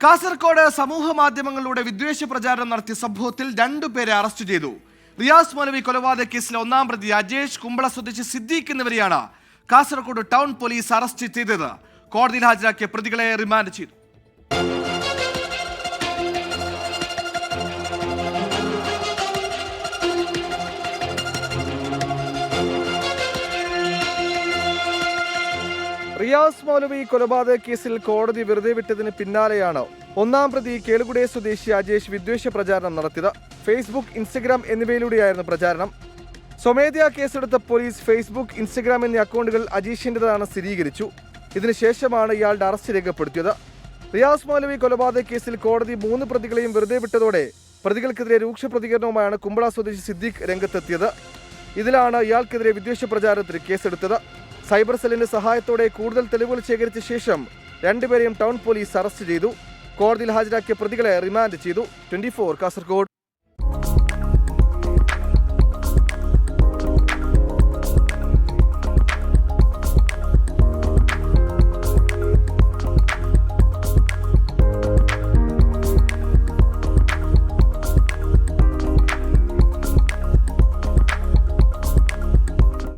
കാസർഗോഡ് സമൂഹ മാധ്യമങ്ങളിലൂടെ വിദ്വേഷ പ്രചാരണം നടത്തിയ സംഭവത്തിൽ 2 പേരെ അറസ്റ്റ് ചെയ്തു. റിയാസ് മൗലവി കൊലപാതക കേസിലെ 1-ാം പ്രതി അജേഷ്, കുമ്പള സ്വദേശി സിദ്ദീഖ് എന്നിവരെയാണ് കാസർഗോഡ് ടൗൺ പോലീസ് അറസ്റ്റ് ചെയ്തത്. കോടതിയിൽ ഹാജരാക്കിയ പ്രതികളെ റിമാൻഡ് ചെയ്തു. റിയാസ് മൗലവി കൊലപാതക കേസിൽ കോടതി വെറുതെ വിട്ടതിന് പിന്നാലെയാണ് 1-ാം പ്രതി കേളുകുടെ സ്വദേശി അജേഷ് വിദ്വേഷ പ്രചാരണം നടത്തിയത്. ഫേസ്ബുക്ക്, ഇൻസ്റ്റഗ്രാം എന്നിവയിലൂടെയായിരുന്നു പ്രചാരണം. സ്വമേധയാ കേസെടുത്ത പോലീസ് ഫേസ്ബുക്ക്, ഇൻസ്റ്റഗ്രാം എന്നീ അക്കൗണ്ടുകൾ അജീഷിൻ്റെതാണെന്ന് സ്ഥിരീകരിച്ചു. ഇതിനുശേഷമാണ് ഇയാളുടെ അറസ്റ്റ് രേഖപ്പെടുത്തിയത്. റിയാസ് മൗലവി കൊലപാതക കേസിൽ കോടതി 3 പ്രതികളെയും വെറുതെ വിട്ടതോടെ പ്രതികൾക്കെതിരെ രൂക്ഷ പ്രതികരണവുമായാണ് കുമ്പള സ്വദേശി സിദ്ദീഖ് രംഗത്തെത്തിയത്. ഇതിലാണ് ഇയാൾക്കെതിരെ വിദ്വേഷ പ്രചാരണത്തിന് കേസെടുത്തത്. സൈബർ സെല്ലിന്റെ സഹായത്തോടെ കൂടുതൽ തെളിവുകൾ ശേഖരിച്ച ശേഷം 2 പേരെയും ടൗൺ പോലീസ് അറസ്റ്റ് ചെയ്തു. കോടതിയിൽ ഹാജരാക്കിയ പ്രതികളെ റിമാൻഡ് ചെയ്തു. 24 കാസർഗോഡ്.